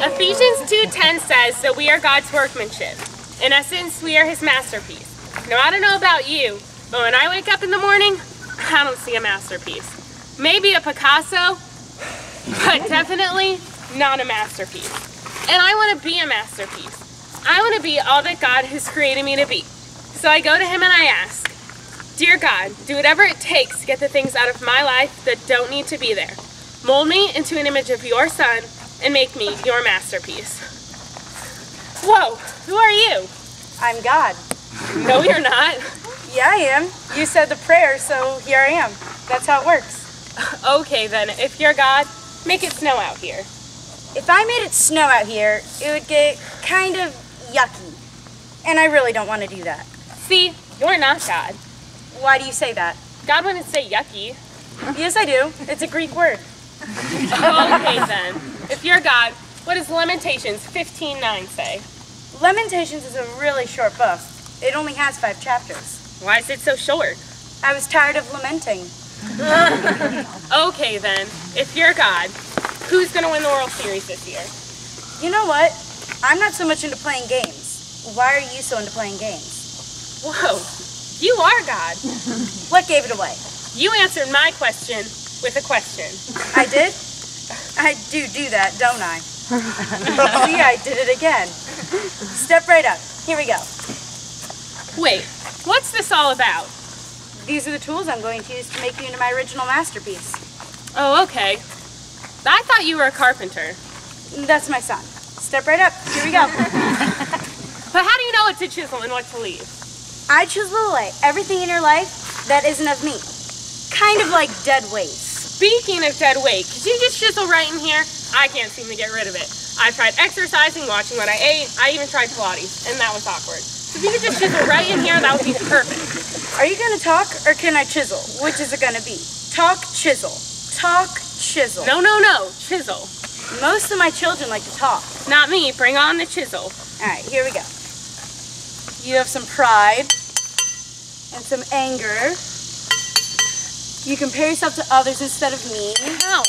Ephesians 2:10 says that we are God's workmanship. In essence, we are his masterpiece. Now, I don't know about you, but when I wake up in the morning, I don't see a masterpiece. Maybe a Picasso, but definitely not a masterpiece. And I want to be a masterpiece. I want to be all that God has created me to be. So I go to him and I ask, "Dear God, do whatever it takes to get the things out of my life that don't need to be there. Mold me into an image of your son and make me your masterpiece." Whoa, who are you? I'm God. No, you're not. Yeah, I am. You said the prayer, so here I am. That's how it works. Okay then, if you're God, make it snow out here. If I made it snow out here, it would get kind of yucky. And I really don't want to do that. See, you're not God. Why do you say that? God wouldn't say yucky. Yes, I do. It's a Greek word. Okay then, if you're God, what does Lamentations 15:9 say? Lamentations is a really short book. It only has 5 chapters. Why is it so short? I was tired of lamenting. Okay then, if you're God, who's going to win the World Series this year? You know what? I'm not so much into playing games. Why are you so into playing games? Whoa, you are God. What gave it away? You answered my question with a question. I did? I do that, don't I? See, I did it again. Step right up. Here we go. Wait, what's this all about? These are the tools I'm going to use to make you into my original masterpiece. Oh, okay. I thought you were a carpenter. That's my son. Step right up. Here we go. But how do you know what to chisel and what to leave? I chisel away everything in your life that isn't of me. Kind of like dead weight. Speaking of dead weight, could you just chisel right in here? I can't seem to get rid of it. I've tried exercising, watching what I ate. I even tried Pilates, and that was awkward. So if you could just chisel right in here, that would be perfect. Are you going to talk or can I chisel? Which is it going to be? Talk, chisel. Talk, chisel. No, chisel. Most of my children like to talk. Not me, bring on the chisel. All right, here we go. You have some pride and some anger. You compare yourself to others instead of me. How?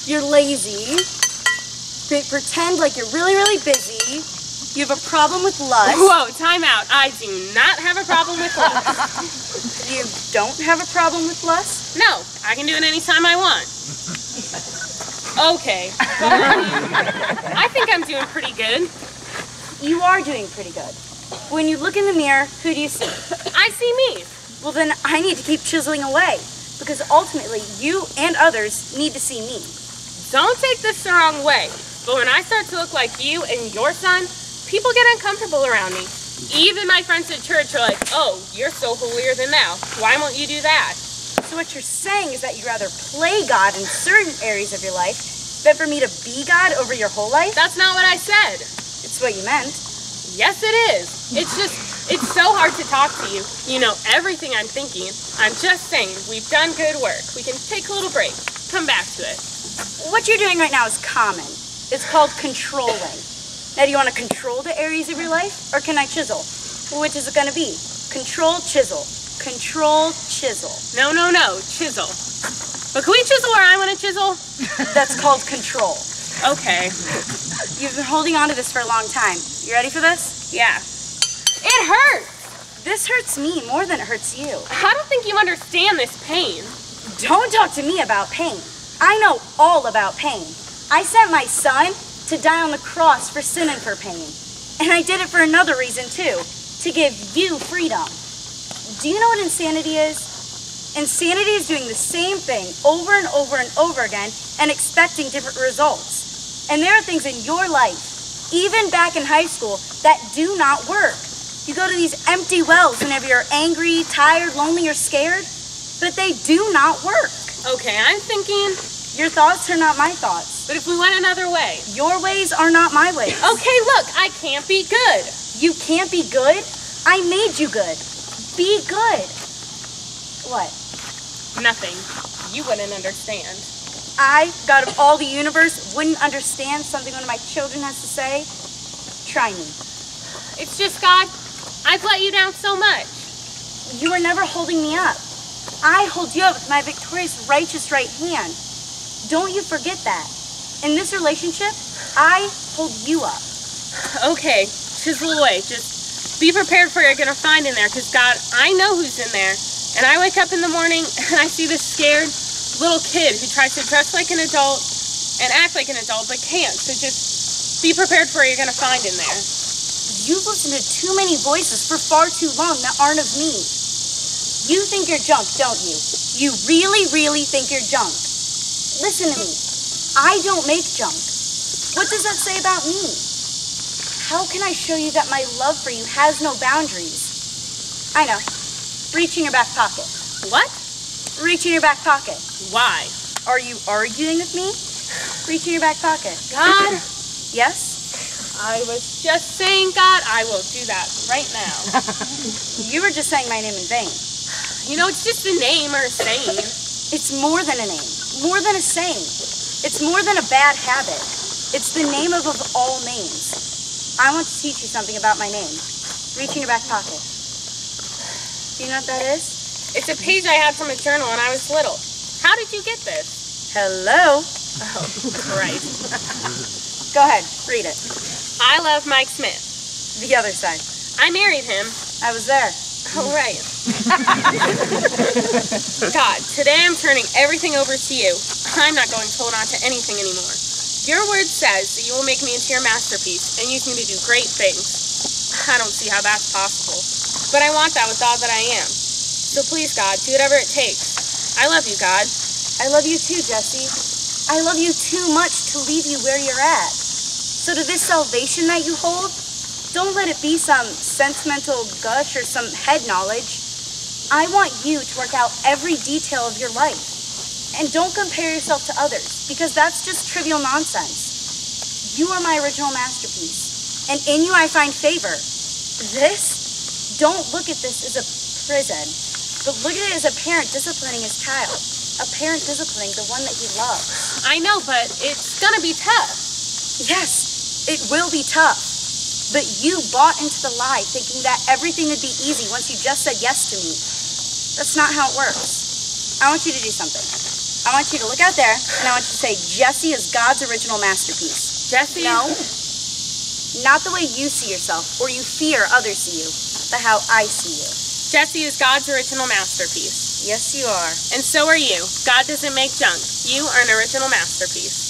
You're lazy. Pretend like you're really, really busy. You have a problem with lust. Whoa, time out. I do not have a problem with lust. You don't have a problem with lust? No, I can do it anytime I want. Okay. I think I'm doing pretty good. You are doing pretty good. When you look in the mirror, who do you see? I see me. Well, then I need to keep chiseling away, because ultimately you and others need to see me. Don't take this the wrong way, but when I start to look like you and your son, people get uncomfortable around me. Even my friends at church are like, "Oh, you're so holier than thou. Why won't you do that?" So what you're saying is that you'd rather play God in certain areas of your life than for me to be God over your whole life? That's not what I said. It's what you meant. Yes, it is. It's so hard to talk to you. You know everything I'm thinking. I'm just saying, we've done good work. We can take a little break. Come back to it. What you're doing right now is common. It's called controlling. Now, do you want to control the areas of your life, or can I chisel? Which is it going to be? Control, chisel. Control, chisel. No, chisel. But can we chisel where I want to chisel? That's called control. Okay. You've been holding on to this for a long time. You ready for this? Yeah. It hurts! This hurts me more than it hurts you. I don't think you understand this pain. Don't talk to me about pain. I know all about pain. I sent my son to die on the cross for sin and for pain. And I did it for another reason too, to give you freedom. Do you know what insanity is? Insanity is doing the same thing over and over and over again and expecting different results. And there are things in your life, even back in high school, that do not work. You go to these empty wells whenever you're angry, tired, lonely, or scared, but they do not work. Okay, I'm thinking... Your thoughts are not my thoughts. But if we went another way? Your ways are not my ways. Okay, look, I can't be good. You can't be good? I made you good. Be good. What? Nothing. You wouldn't understand. I, God of all the universe, wouldn't understand something one of my children has to say? Try me. It's just, God, I've let you down so much. You were never holding me up. I hold you up with my victorious, righteous right hand. Don't you forget that. In this relationship, I hold you up. Okay, chisel away. Just be prepared for what you're going to find in there, because God, I know who's in there. And I wake up in the morning and I see this scared little kid who tries to dress like an adult and act like an adult but can't. So just be prepared for what you're going to find in there. You've listened to too many voices for far too long that aren't of me. You think you're junk, don't you? You really, really think you're junk. Listen to me. I don't make junk. What does that say about me? How can I show you that my love for you has no boundaries? I know. Reach in your back pocket. What? Reach in your back pocket. Why? Are you arguing with me? Reach in your back pocket. God? Yes? I was just saying, God, I will do that right now. You were just saying my name in vain. You know, it's just a name or a saying. It's more than a name, more than a saying. It's more than a bad habit. It's the name of all names. I want to teach you something about my name. Reach in your back pocket. Do you know what that is? It's a page I had from a journal when I was little. How did you get this? Hello? Oh, right. Go ahead, read it. I love Mike Smith. The other side. I married him. I was there. Oh, right. God, today I'm turning everything over to you. I'm not going to hold on to anything anymore. Your word says that you will make me into your masterpiece and use me to do great things. I don't see how that's possible, but I want that with all that I am. So please, God, do whatever it takes. I love you, God. I love you too, Jesse. I love you too much to leave you where you're at. So to this salvation that you hold, don't let it be some sentimental gush or some head knowledge. I want you to work out every detail of your life. And don't compare yourself to others, because that's just trivial nonsense. You are my original masterpiece, and in you I find favor. Don't look at this as a prison, but look at it as a parent disciplining his child. A parent disciplining the one that he loves. I know, but it's gonna be tough. Yes, it will be tough. But you bought into the lie thinking that everything would be easy once you just said yes to me. That's not how it works. I want you to do something. I want you to look out there, and I want you to say, Jesse is God's original masterpiece. Jesse? No, not the way you see yourself, or you fear others see you, but how I see you. Jesse is God's original masterpiece. Yes, you are. And so are you. God doesn't make junk. You are an original masterpiece.